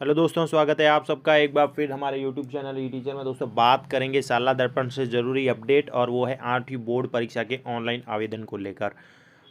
Hello दोस्तों, स्वागत है आप सबका एक बार फिर हमारे यूट्यूब चैनल ई टीचर में। दोस्तों बात करेंगे साला दर्पण से ज़रूरी अपडेट, और वो है 8वीं बोर्ड परीक्षा के ऑनलाइन आवेदन को लेकर।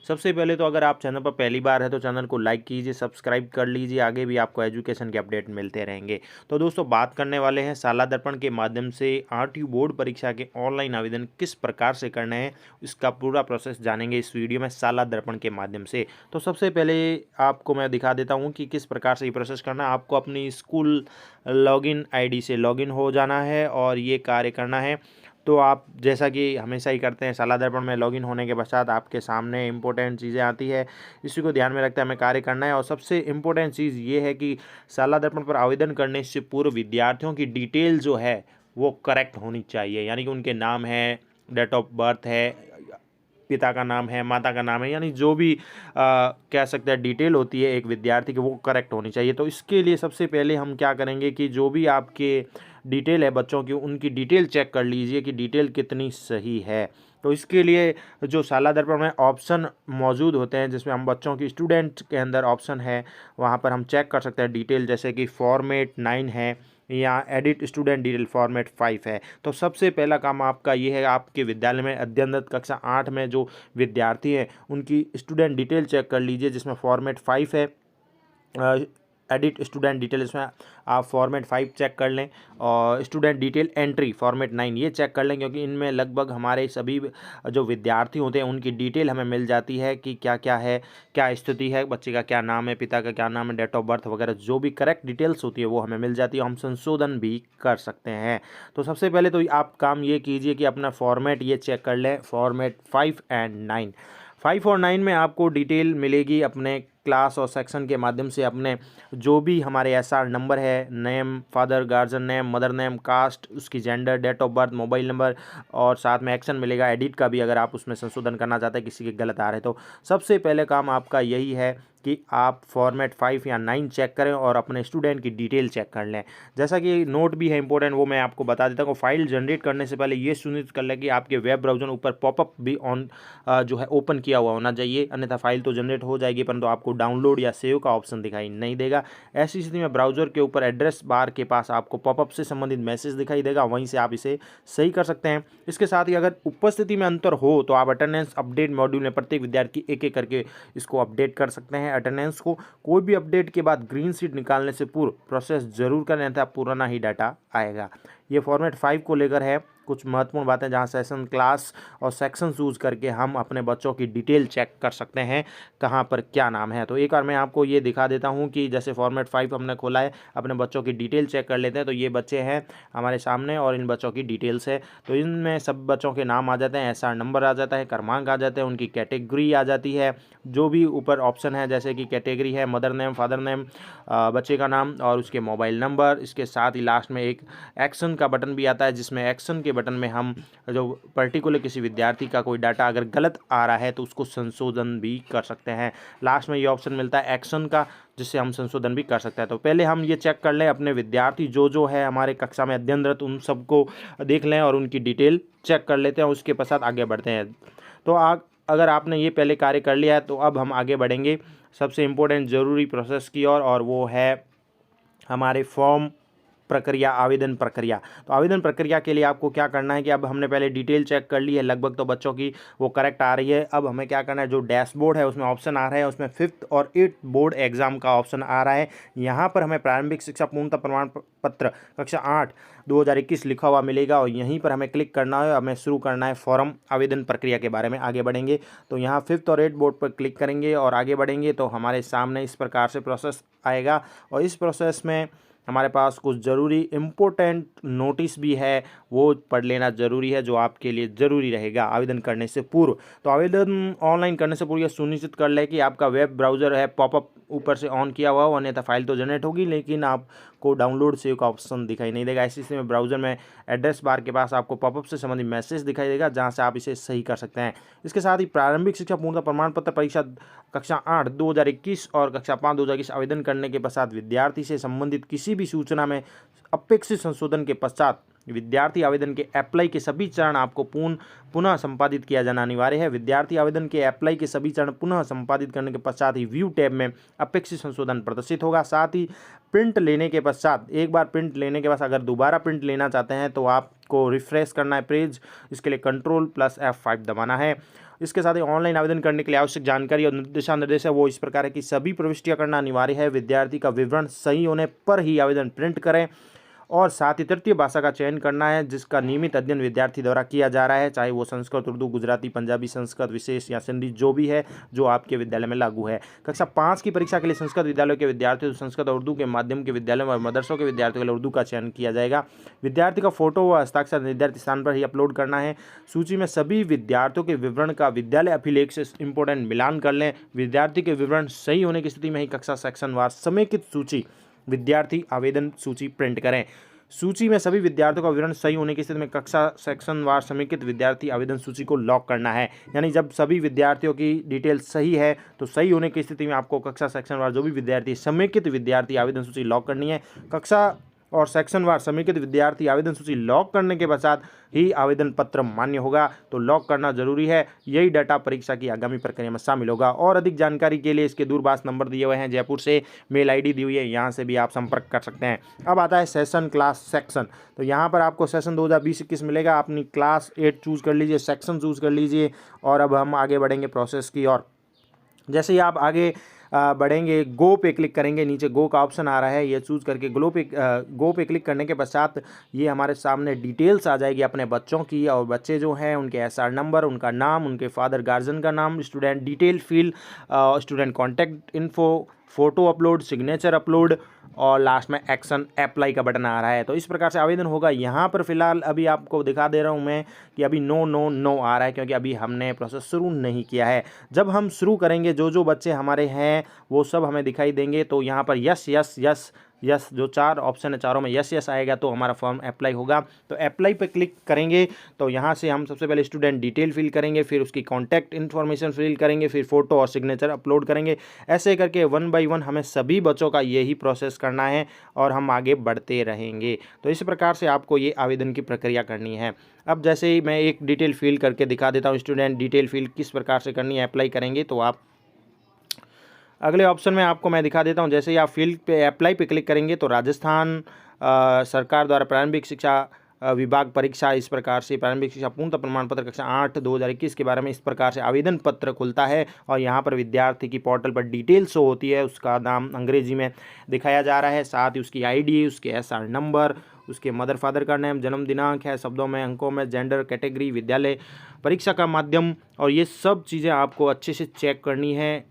सबसे पहले तो अगर आप चैनल पर पहली बार है तो चैनल को लाइक कीजिए, सब्सक्राइब कर लीजिए, आगे भी आपको एजुकेशन के अपडेट मिलते रहेंगे। तो दोस्तों बात करने वाले हैं साला दर्पण के माध्यम से 8वीं बोर्ड परीक्षा के ऑनलाइन आवेदन किस प्रकार से करने हैं, इसका पूरा प्रोसेस जानेंगे इस वीडियो में साला दर्पण के माध्यम से। तो सबसे पहले आपको मैं दिखा देता हूँ कि किस प्रकार से ये प्रोसेस करना है। आपको अपनी स्कूल लॉगिन आईडी से लॉगिन हो जाना है और ये कार्य करना है। तो आप जैसा कि हमेशा ही करते हैं, साला दर्पण में लॉगिन होने के पश्चात आपके सामने इंपॉर्टेंट चीज़ें आती है, इसी को ध्यान में रखते हमें कार्य करना है। और सबसे इम्पोर्टेंट चीज़ ये है कि साला दर्पण पर आवेदन करने से पूर्व विद्यार्थियों की डिटेल जो है वो करेक्ट होनी चाहिए, यानी कि उनके नाम है, डेट ऑफ बर्थ है, पिता का नाम है, माता का नाम है, यानी जो भी कह सकते हैं डिटेल होती है एक विद्यार्थी की, वो करेक्ट होनी चाहिए। तो इसके लिए सबसे पहले हम क्या करेंगे कि जो भी आपके डिटेल है बच्चों की, उनकी डिटेल चेक कर लीजिए कि डिटेल कितनी सही है। तो इसके लिए जो साला दर्पण में ऑप्शन मौजूद होते हैं, जिसमें हम बच्चों की स्टूडेंट के अंदर ऑप्शन है, वहाँ पर हम चेक कर सकते हैं डिटेल, जैसे कि फॉर्मेट 9 है या एडिट स्टूडेंट डिटेल फॉर्मेट 5 है। तो सबसे पहला काम आपका ये है, आपके विद्यालय में अध्ययनरत कक्षा 8 में जो विद्यार्थी हैं उनकी स्टूडेंट डिटेल चेक कर लीजिए, जिसमें फॉर्मेट 5 है। एडिट स्टूडेंट डिटेल, इसमें आप फॉर्मेट 5 चेक कर लें, और स्टूडेंट डिटेल एंट्री फॉर्मेट 9 ये चेक कर लें, क्योंकि इनमें लगभग हमारे सभी जो विद्यार्थी होते हैं उनकी डिटेल हमें मिल जाती है कि क्या क्या है, क्या स्थिति है, बच्चे का क्या नाम है, पिता का क्या नाम है, डेट ऑफ बर्थ वगैरह जो भी करेक्ट डिटेल्स होती है वो हमें मिल जाती है, हम संशोधन भी कर सकते हैं। तो सबसे पहले तो आप काम ये कीजिए कि अपना फॉर्मेट ये चेक कर लें, फॉर्मेट 5 एंड 9। 5 और 9 में आपको डिटेल मिलेगी अपने क्लास और सेक्शन के माध्यम से, अपने जो भी हमारे एसआर नंबर है, name, father guardian name, mother name, caste, उसकी gender, date of birth, mobile number, और साथ में एक्शन मिलेगा एडिट का भी, अगर आप उसमें संशोधन करना चाहते हैं किसी के गलत आ रहे तो। सबसे पहले काम आपका यही है कि आप फॉर्मेट 5 या 9 चेक करें और अपने स्टूडेंट की डिटेल चेक कर लें। जैसा कि नोट भी है इंपॉर्टेंट, वो मैं आपको बता देता हूँ। फाइल जनरेट करने से पहले ये सुनिश्चित कर लें कि आपके वेब ब्राउज़र ऊपर पॉपअप भी ऑन जो है ओपन किया हुआ होना चाहिए, अन्यथा फाइल तो जनरेट हो जाएगी परंतु आपको डाउनलोड या सेव का ऑप्शन दिखाई नहीं देगा। ऐसी स्थिति में ब्राउज़र के ऊपर एड्रेस बार के पास आपको पॉपअप से संबंधित मैसेज दिखाई देगा, वहीं से आप इसे सही कर सकते हैं। इसके साथ ही अगर उपस्थिति में अंतर हो तो आप अटेंडेंस अपडेट मॉड्यूल में प्रत्येक विद्यार्थी एक एक करके इसको अपडेट कर सकते हैं। अटेंडेंस को कोई भी अपडेट के बाद ग्रीन शीट निकालने से पूर्व प्रोसेस जरूर करें, अन्यथा पुराना ही डाटा आएगा। ये फॉर्मेट 5 को लेकर है कुछ महत्वपूर्ण बातें, जहां सेशन, क्लास और सेक्शन यूज करके हम अपने बच्चों की डिटेल चेक कर सकते हैं कहां पर क्या नाम है। तो एक बार मैं आपको ये दिखा देता हूं कि जैसे फॉर्मेट 5 हमने खोला है, अपने बच्चों की डिटेल चेक कर लेते हैं। तो ये बच्चे हैं हमारे सामने और इन बच्चों की डिटेल्स है। तो इनमें सब बच्चों के नाम आ जाते हैं, एसआर नंबर आ जाता है, क्रमांक आ जाते हैं, उनकी कैटेगरी आ जाती है, जो भी ऊपर ऑप्शन है जैसे कि कैटेगरी है, मदर नेम, फादर नेम, बच्चे का नाम और उसके मोबाइल नंबर। इसके साथ ही लास्ट में एक एक्शन का बटन भी आता है, जिसमें एक्शन के बटन में हम जो पर्टिकुलर किसी विद्यार्थी का कोई डाटा अगर गलत आ रहा है तो उसको संशोधन भी कर सकते हैं। लास्ट में ये ऑप्शन मिलता है एक्शन का, जिससे हम संशोधन भी कर सकते हैं। तो पहले हम ये चेक कर लें अपने विद्यार्थी जो है हमारे कक्षा में अध्ययनरत, उन सबको देख लें और उनकी डिटेल चेक कर लेते हैं, उसके पश्चात आगे बढ़ते हैं। तो अगर आपने ये पहले कार्य कर लिया है तो अब हम आगे बढ़ेंगे सबसे इम्पोर्टेंट ज़रूरी प्रोसेस की ओर, और वो है हमारे फॉर्म प्रक्रिया, आवेदन प्रक्रिया। तो आवेदन प्रक्रिया के लिए आपको क्या करना है कि अब हमने पहले डिटेल चेक कर ली है लगभग, तो बच्चों की वो करेक्ट आ रही है। अब हमें क्या करना है, जो डैशबोर्ड है उसमें ऑप्शन आ रहा है, उसमें 5th और 8th बोर्ड एग्जाम का ऑप्शन आ रहा है। यहाँ पर हमें प्रारंभिक शिक्षा पूर्णता प्रमाण पत्र कक्षा 8 2021 लिखा हुआ मिलेगा, और यहीं पर हमें क्लिक करना है, हमें शुरू करना है फॉर्म आवेदन प्रक्रिया के बारे में आगे बढ़ेंगे। तो यहाँ 5th और 8th बोर्ड पर क्लिक करेंगे और आगे बढ़ेंगे तो हमारे सामने इस प्रकार से प्रोसेस आएगा, और इस प्रोसेस में हमारे पास कुछ ज़रूरी इम्पोर्टेंट नोटिस भी है, वो पढ़ लेना ज़रूरी है, जो आपके लिए ज़रूरी रहेगा आवेदन करने से पूर्व। तो आवेदन ऑनलाइन करने से पूर्व यह सुनिश्चित कर लें कि आपका वेब ब्राउज़र है पॉपअप ऊपर से ऑन किया हुआ हो, अन्यथा फाइल तो जनरेट होगी लेकिन आपको डाउनलोड सेव का ऑप्शन दिखाई नहीं देगा। ऐसी स्थिति में ब्राउज़र में एड्रेस बार के पास आपको पॉपअप से संबंधित मैसेज दिखाई देगा, जहाँ से आप इसे सही कर सकते हैं। इसके साथ ही प्रारंभिक शिक्षा पूर्णता प्रमाण पत्र परीक्षा कक्षा 8 2021 और कक्षा 5 2021 आवेदन करने के पश्चात विद्यार्थी से संबंधित किसी भी सूचना में अपेक्षित संशोधन के पश्चात विद्यार्थी आवेदन के अप्लाई के सभी चरण आपको पुनः संपादित किया जाना अनिवार्य है। विद्यार्थी आवेदन के अप्लाई के सभी चरण पुनः संपादित करने के पश्चात ही व्यू टैब में अपेक्षित संशोधन प्रदर्शित होगा। साथ ही प्रिंट लेने के पश्चात, एक बार प्रिंट लेने के बाद अगर दोबारा प्रिंट लेना चाहते हैं तो आपको रिफ्रेश करना है पेज, इसके लिए Ctrl+F5 दबाना है। इसके साथ ही ऑनलाइन आवेदन करने के लिए आवश्यक जानकारी और दिशा निर्देश है वो इस प्रकार है कि सभी प्रविष्टियां करना अनिवार्य है। विद्यार्थी का विवरण सही होने पर ही आवेदन प्रिंट करें और साथ ही तृतीय भाषा का चयन करना है जिसका नियमित अध्ययन विद्यार्थी द्वारा किया जा रहा है, चाहे वो संस्कृत, उर्दू, गुजराती, पंजाबी, संस्कृत विशेष या सिंधी जो भी है जो आपके विद्यालय में लागू है। कक्षा 5 की परीक्षा के लिए संस्कृत विद्यालयों के विद्यार्थियों को संस्कृत और उर्दू के माध्यम के विद्यालयों और मदरसों के विद्यार्थियों के लिए उर्दू का चयन किया जाएगा। विद्यार्थी का फोटो व हस्ताक्षर निर्धारित स्थान पर ही अपलोड करना है। सूची में सभी विद्यार्थियों के विवरण का विद्यालय अभिलेख से इंपोर्टेंट मिलान कर लें। विद्यार्थी के विवरण सही होने की स्थिति में ही कक्षा सेक्शनवार समेकित सूची विद्यार्थी आवेदन सूची प्रिंट करें। सूची में सभी विद्यार्थियों का विवरण सही होने की स्थिति में कक्षा सेक्शनवार समेकित विद्यार्थी आवेदन सूची को लॉक करना है। यानी जब सभी विद्यार्थियों की डिटेल सही है तो सही होने की स्थिति में आपको कक्षा सेक्शनवार जो भी विद्यार्थी समेकित विद्यार्थी आवेदन सूची लॉक करनी है। कक्षा और सेक्शनवार समेकित विद्यार्थी आवेदन सूची लॉक करने के पश्चात ही आवेदन पत्र मान्य होगा, तो लॉक करना जरूरी है। यही डाटा परीक्षा की आगामी प्रक्रिया में शामिल होगा। और अधिक जानकारी के लिए इसके दूरभाष नंबर दिए हुए हैं जयपुर से, मेल आईडी दी हुई है, यहाँ से भी आप संपर्क कर सकते हैं। अब आता है सेशन क्लास सेक्शन। तो यहाँ पर आपको सेशन 2020-21 मिलेगा। अपनी क्लास 8 चूज़ कर लीजिए, सेक्शन चूज़ कर लीजिए और अब हम आगे बढ़ेंगे प्रोसेस की ओर। जैसे ही आप आगे बढ़ेंगे, गो पे क्लिक करेंगे, नीचे गो का ऑप्शन आ रहा है, ये चूज़ करके गो पे क्लिक करने के पश्चात ये हमारे सामने डिटेल्स आ जाएगी अपने बच्चों की। और बच्चे जो हैं उनके एसआर नंबर, उनका नाम, उनके फादर गार्जियन का नाम, student detail field, student contact info, photo upload, signature upload और लास्ट में एक्शन अप्लाई का बटन आ रहा है। तो इस प्रकार से आवेदन होगा। यहाँ पर फिलहाल अभी आपको दिखा दे रहा हूँ मैं कि अभी नो नो नो आ रहा है क्योंकि अभी हमने प्रोसेस शुरू नहीं किया है। जब हम शुरू करेंगे जो बच्चे हमारे हैं वो सब हमें दिखाई देंगे। तो यहाँ पर यस यस यस यस जो 4 ऑप्शन है, चारों में यस यस आएगा तो हमारा फॉर्म अप्लाई होगा। तो अप्लाई पे क्लिक करेंगे तो यहाँ से हम सबसे पहले स्टूडेंट डिटेल फिल करेंगे, फिर उसकी कॉन्टैक्ट इन्फॉर्मेशन फिल करेंगे, फिर फोटो और सिग्नेचर अपलोड करेंगे। ऐसे करके 1 बाय 1 हमें सभी बच्चों का यही प्रोसेस करना है और हम आगे बढ़ते रहेंगे। तो इस प्रकार से आपको ये आवेदन की प्रक्रिया करनी है। अब जैसे ही मैं एक डिटेल फिल करके दिखा देता हूँ, स्टूडेंट डिटेल फिल किस प्रकार से करनी है अप्लाई करेंगे, तो आप अगले ऑप्शन में आपको मैं दिखा देता हूं। जैसे ही आप फील्ड पे अप्लाई पे क्लिक करेंगे तो राजस्थान सरकार द्वारा प्रारंभिक शिक्षा विभाग परीक्षा, इस प्रकार से प्रारंभिक शिक्षा पूर्णतः प्रमाण पत्र कक्षा 8 2021 के बारे में इस प्रकार से आवेदन पत्र खुलता है। और यहाँ पर विद्यार्थी की पोर्टल पर डिटेल शो होती है, उसका नाम अंग्रेजी में दिखाया जा रहा है, साथ ही उसकी आईडी, उसके एसआर नंबर, उसके मदर फादर का नेम, जन्म दिनांक है शब्दों में, अंकों में, जेंडर, कैटेगरी, विद्यालय, परीक्षा का माध्यम, और ये सब चीज़ें आपको अच्छे से चेक करनी है।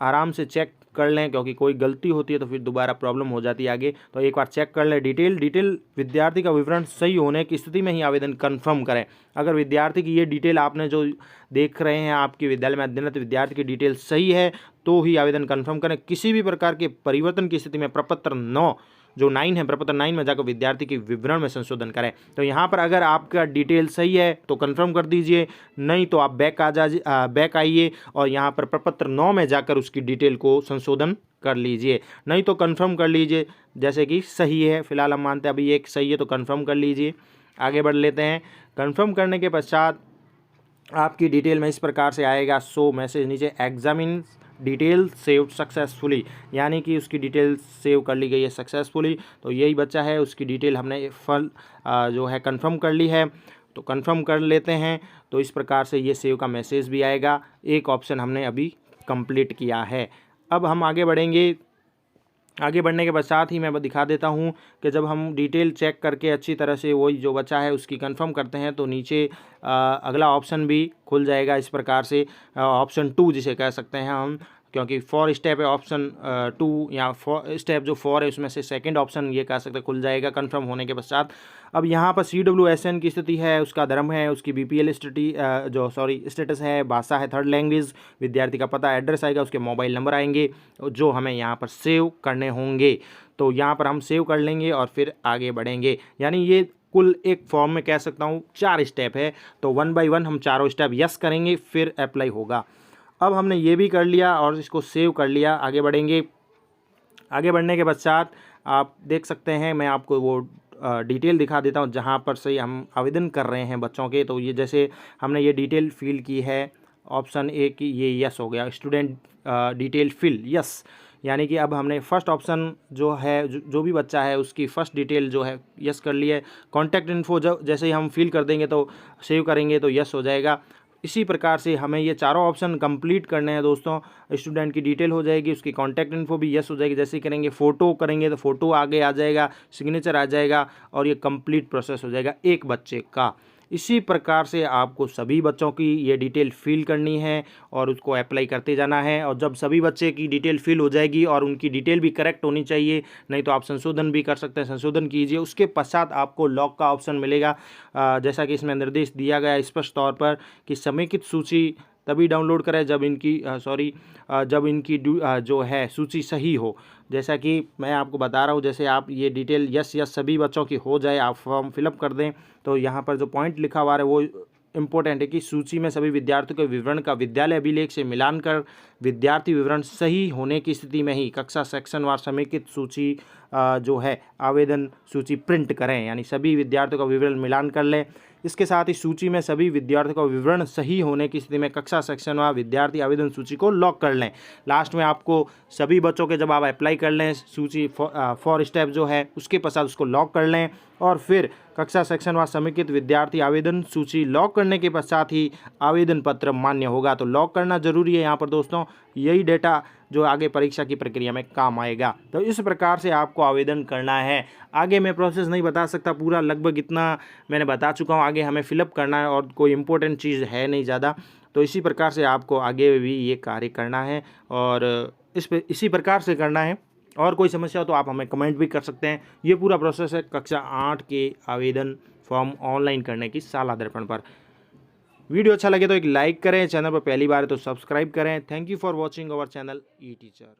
आराम से चेक कर लें क्योंकि कोई गलती होती है तो फिर दोबारा प्रॉब्लम हो जाती है आगे। तो एक बार चेक कर लें डिटेल विद्यार्थी का विवरण सही होने की स्थिति में ही आवेदन कंफर्म करें। अगर विद्यार्थी की ये डिटेल आपने जो देख रहे हैं आपके विद्यालय में अध्ययनरत विद्यार्थी की डिटेल सही है तो ही आवेदन कंफर्म करें। किसी भी प्रकार के परिवर्तन की स्थिति में प्रपत्र 9 जो 9 है, प्रपत्र 9 में जाकर विद्यार्थी के विवरण में संशोधन करें। तो यहाँ पर अगर आपका डिटेल सही है तो कंफर्म कर दीजिए, नहीं तो आप बैक आइए और यहाँ पर प्रपत्र 9 में जाकर उसकी डिटेल को संशोधन कर लीजिए, नहीं तो कंफर्म कर लीजिए जैसे कि सही है। फिलहाल हम मानते हैं अभी एक सही है तो कंफर्म कर लीजिए। आगे बढ़ लेते हैं। कंफर्म करने के पश्चात आपकी डिटेल में इस प्रकार से आएगा शो मैसेज, नीचे एग्जामिन डिटेल सेव सक्सेसफुली, यानी कि उसकी डिटेल सेव कर ली गई है सक्सेसफुली। तो यही बच्चा है, उसकी डिटेल हमने जो है कंफर्म कर ली है, तो कंफर्म कर लेते हैं। तो इस प्रकार से ये सेव का मैसेज भी आएगा। एक ऑप्शन हमने अभी कंप्लीट किया है। अब हम आगे बढ़ेंगे। आगे बढ़ने के पश्चात ही मैं दिखा देता हूँ कि जब हम डिटेल चेक करके अच्छी तरह से वही जो बच्चा है उसकी कंफर्म करते हैं तो नीचे अगला ऑप्शन भी खुल जाएगा इस प्रकार से, ऑप्शन 2 जिसे कह सकते हैं हम, क्योंकि 4 स्टेप है, ऑप्शन 2 या स्टेप जो 4 है उसमें से सेकंड ऑप्शन ये कह सकते खुल जाएगा कंफर्म होने के पश्चात। अब यहाँ पर CWSN की स्थिति है, उसका धर्म है, उसकी BPL स्टेटस है, भाषा है थर्ड लैंग्वेज, विद्यार्थी का पता एड्रेस आएगा, उसके मोबाइल नंबर आएंगे जो हमें यहाँ पर सेव करने होंगे। तो यहाँ पर हम सेव कर लेंगे और फिर आगे बढ़ेंगे। यानी ये कुल एक फॉर्म में कह सकता हूँ 4 स्टेप है, तो 1 बाय 1 हम चारों स्टेप यस करेंगे फिर अप्लाई होगा। अब हमने ये भी कर लिया और इसको सेव कर लिया। आगे बढ़ेंगे। आगे बढ़ने के पश्चात आप देख सकते हैं, मैं आपको वो डिटेल दिखा देता हूँ जहाँ पर से हम आवेदन कर रहे हैं बच्चों के। तो ये जैसे हमने ये डिटेल फिल की है, ऑप्शन ए की ये यस हो गया, स्टूडेंट डिटेल फिल यस, यानी कि अब हमने फर्स्ट ऑप्शन जो है जो भी बच्चा है उसकी फ़र्स्ट डिटेल जो है यस कर ली है। कॉन्टैक्ट इन्फो जैसे ही हम फिल कर देंगे तो सेव करेंगे तो यस हो जाएगा। इसी प्रकार से हमें ये चारों ऑप्शन कंप्लीट करने हैं दोस्तों। स्टूडेंट की डिटेल हो जाएगी, उसकी कॉन्टैक्ट इन्फो भी यस हो जाएगी। जैसे करेंगे फ़ोटो करेंगे तो फ़ोटो आगे आ जाएगा, सिग्नेचर आ जाएगा और ये कंप्लीट प्रोसेस हो जाएगा एक बच्चे का। इसी प्रकार से आपको सभी बच्चों की ये डिटेल फिल करनी है और उसको अप्लाई करते जाना है। और जब सभी बच्चे की डिटेल फिल हो जाएगी और उनकी डिटेल भी करेक्ट होनी चाहिए, नहीं तो आप संशोधन भी कर सकते हैं, संशोधन कीजिए। उसके पश्चात आपको लॉक का ऑप्शन मिलेगा। जैसा कि इसमें निर्देश दिया गया है स्पष्ट तौर पर कि समेकित सूची तभी डाउनलोड करें जब इनकी जो है सूची सही हो। जैसा कि मैं आपको बता रहा हूँ, जैसे आप ये डिटेल यस सभी बच्चों की हो जाए, आप फॉर्म फिलअप कर दें तो यहाँ पर जो पॉइंट लिखा हुआ है वो इम्पोर्टेंट है कि सूची में सभी विद्यार्थियों के विवरण का विद्यालय अभिलेख से मिलान कर विद्यार्थी विवरण सही होने की स्थिति में ही कक्षा सेक्शनवार समेकित सूची जो है आवेदन सूची प्रिंट करें, यानी सभी विद्यार्थियों का विवरण मिलान कर लें। इसके साथ ही सूची में सभी विद्यार्थियों का विवरण सही होने की स्थिति में कक्षा सेक्शनवार विद्यार्थी आवेदन सूची को लॉक कर लें। लास्ट में आपको सभी बच्चों के जब आप अप्लाई कर लें सूची फॉर स्टेप जो है उसके पश्चात उसको लॉक कर लें और फिर कक्षा सेक्शनवार समेकित विद्यार्थी आवेदन सूची लॉक करने के पश्चात ही आवेदन पत्र मान्य होगा। तो लॉक करना जरूरी है यहाँ पर दोस्तों, यही डेटा जो आगे परीक्षा की प्रक्रिया में काम आएगा। तो इस प्रकार से आपको आवेदन करना है। आगे मैं प्रोसेस नहीं बता सकता पूरा, लगभग इतना मैंने बता चुका हूँ। आगे हमें फिलअप करना है और कोई इम्पोर्टेंट चीज़ है नहीं ज़्यादा। तो इसी प्रकार से आपको आगे भी ये कार्य करना है और इसी प्रकार से करना है। और कोई समस्या हो तो आप हमें कमेंट भी कर सकते हैं। ये पूरा प्रोसेस है कक्षा 8 के आवेदन फॉर्म ऑनलाइन करने की शाला दर्पण पर। वीडियो अच्छा लगे तो एक लाइक करें, चैनल पर पहली बार है तो सब्सक्राइब करें। Thank you for watching our channel E teacher.